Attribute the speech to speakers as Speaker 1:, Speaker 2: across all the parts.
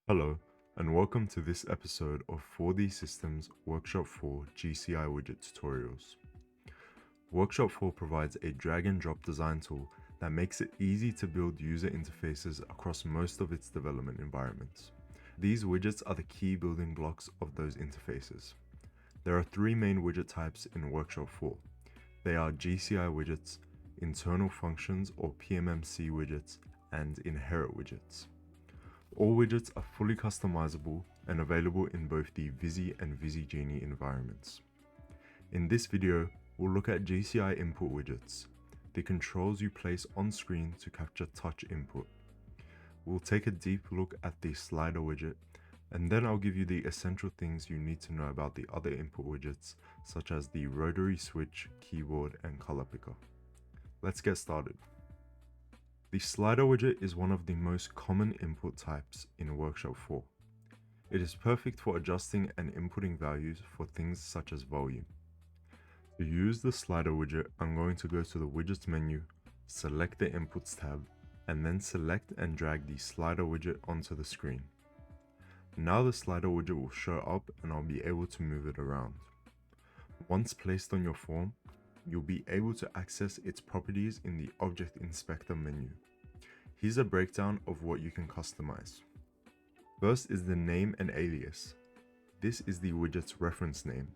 Speaker 1: Hello, and welcome to this episode of 4D Systems Workshop 4 GCI Widget tutorials. Workshop 4 provides a drag and drop design tool that makes it easy to build user interfaces across most of its development environments. These widgets are the key building blocks of those interfaces. There are three main widget types in Workshop 4. They are GCI widgets, internal functions or PMMC widgets, and inherit widgets. All widgets are fully customizable and available in both the ViSi and ViSi-Genie environments. In this video, we'll look at GCI input widgets, the controls you place on screen to capture touch input. We'll take a deep look at the slider widget, and then I'll give you the essential things you need to know about the other input widgets, such as the rotary switch, keyboard, and color picker. Let's get started. The slider widget is one of the most common input types in Workshop 4. It is perfect for adjusting and inputting values for things such as volume. To use the slider widget, I'm going to go to the widgets menu, select the inputs tab, and then select and drag the slider widget onto the screen. Now the slider widget will show up and I'll be able to move it around. Once placed on your form, you'll be able to access its properties in the Object Inspector menu. Here's a breakdown of what you can customize. First is the name and alias. This is the widget's reference name.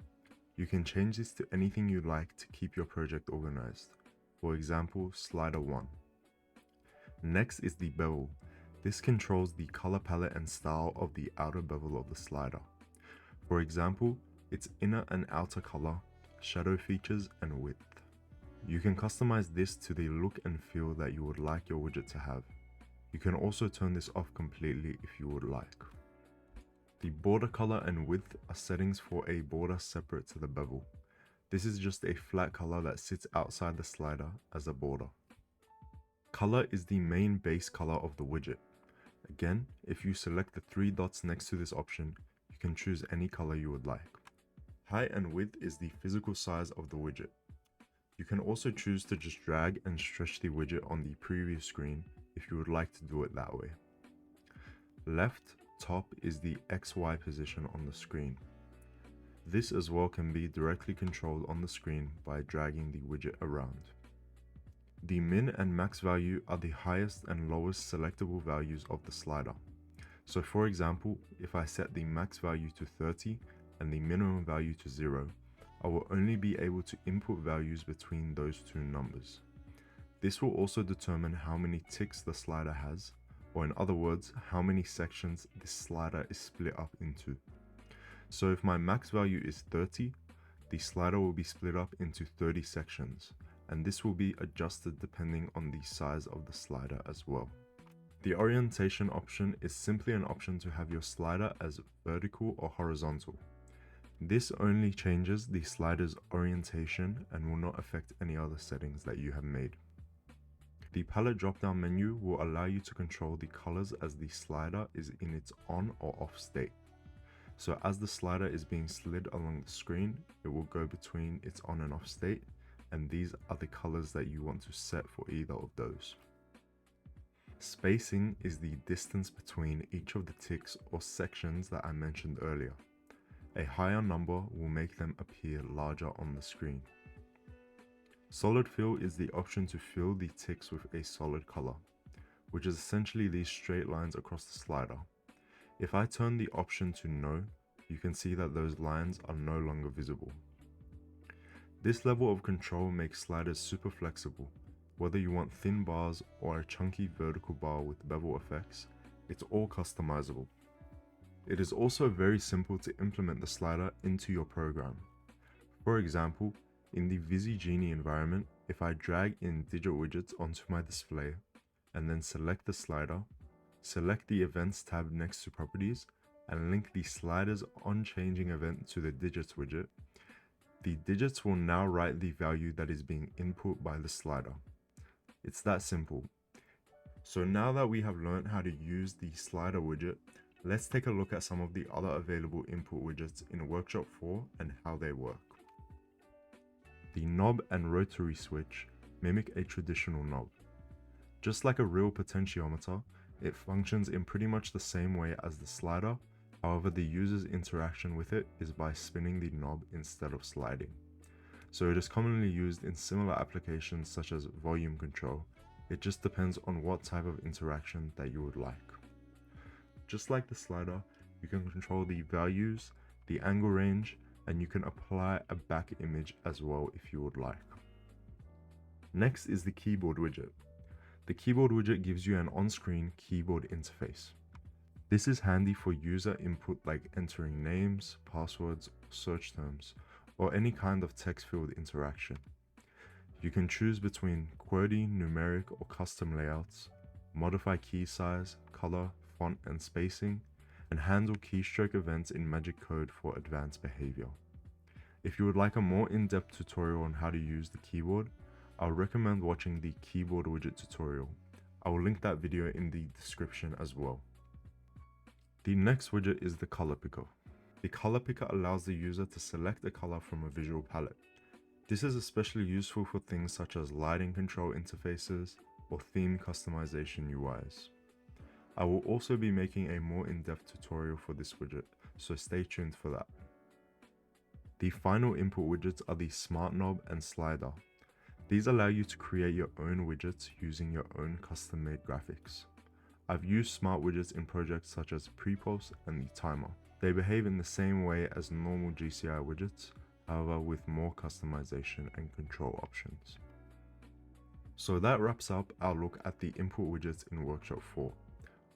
Speaker 1: You can change this to anything you like to keep your project organized. For example, slider 1. Next is the bevel. This controls the color palette and style of the outer bevel of the slider. For example, its inner and outer color, shadow features, and width. You can customize this to the look and feel that you would like your widget to have. You can also turn this off completely if you would like. The border color and width are settings for a border separate to the bevel. This is just a flat color that sits outside the slider as a border. Color is the main base color of the widget. Again, if you select the three dots next to this option, you can choose any color you would like. Height and width is the physical size of the widget. You can also choose to just drag and stretch the widget on the previous screen if you would like to do it that way. Left top is the XY position on the screen. This as well can be directly controlled on the screen by dragging the widget around. The min and max value are the highest and lowest selectable values of the slider. So for example, if I set the max value to 30 and the minimum value to 0, I will only be able to input values between those two numbers. This will also determine how many ticks the slider has, or in other words, how many sections this slider is split up into. So if my max value is 30, the slider will be split up into 30 sections, and this will be adjusted depending on the size of the slider as well. The orientation option is simply an option to have your slider as vertical or horizontal. This only changes the slider's orientation and will not affect any other settings that you have made. The palette drop-down menu will allow you to control the colors as the slider is in its on or off state. So as the slider is being slid along the screen, it will go between its on and off state, and these are the colors that you want to set for either of those. Spacing is the distance between each of the ticks or sections that I mentioned earlier. A higher number will make them appear larger on the screen. Solid fill is the option to fill the ticks with a solid color, which is essentially these straight lines across the slider. If I turn the option to no, you can see that those lines are no longer visible. This level of control makes sliders super flexible. Whether you want thin bars or a chunky vertical bar with bevel effects, it's all customizable. It is also very simple to implement the slider into your program. For example, in the ViSi-Genie environment, if I drag in digit widgets onto my display and then select the slider, select the events tab next to properties, and link the slider's on-changing event to the digits widget, the digits will now write the value that is being input by the slider. It's that simple. So now that we have learned how to use the slider widget, let's take a look at some of the other available input widgets in Workshop 4 and how they work. The knob and rotary switch mimic a traditional knob. Just like a real potentiometer, It functions in pretty much the same way as the slider, however the user's interaction with it is by spinning the knob instead of sliding. So it is commonly used in similar applications such as volume control. It just depends on what type of interaction that you would like. Just like the slider, you can control the values, the angle range, and you can apply a back image as well if you would like. Next is the keyboard widget. The keyboard widget gives you an on-screen keyboard interface. This is handy for user input like entering names, passwords, search terms, or any kind of text field interaction. You can choose between QWERTY, numeric, or custom layouts, modify key size, color, font, and spacing, and handle keystroke events in Magic Code for advanced behavior. If you would like a more in-depth tutorial on how to use the keyboard, I would recommend watching the keyboard widget tutorial. I will link that video in the description as well. The next widget is the color picker. The color picker allows the user to select a color from a visual palette. This is especially useful for things such as lighting control interfaces or theme customization UIs. I will also be making a more in-depth tutorial for this widget, so stay tuned for that. The final input widgets are the smart knob and slider. These allow you to create your own widgets using your own custom-made graphics. I've used smart widgets in projects such as Prepulse and the timer. They behave in the same way as normal GCI widgets, however with more customization and control options. So that wraps up our look at the input widgets in Workshop 4.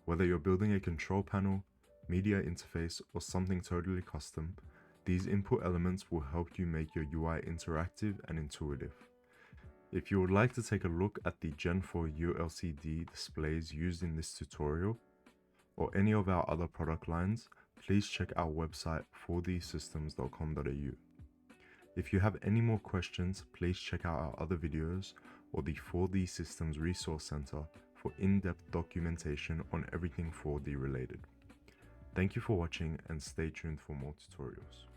Speaker 1: Whether you're building a control panel, media interface, or something totally custom, these input elements will help you make your UI interactive and intuitive. If you would like to take a look at the Gen 4 ULCD displays used in this tutorial, or any of our other product lines, please check our website forthesystems.com.au. If you have any more questions, please check out our other videos or the 4D Systems Resource Center for in-depth documentation on everything 4D related. Thank you for watching and stay tuned for more tutorials.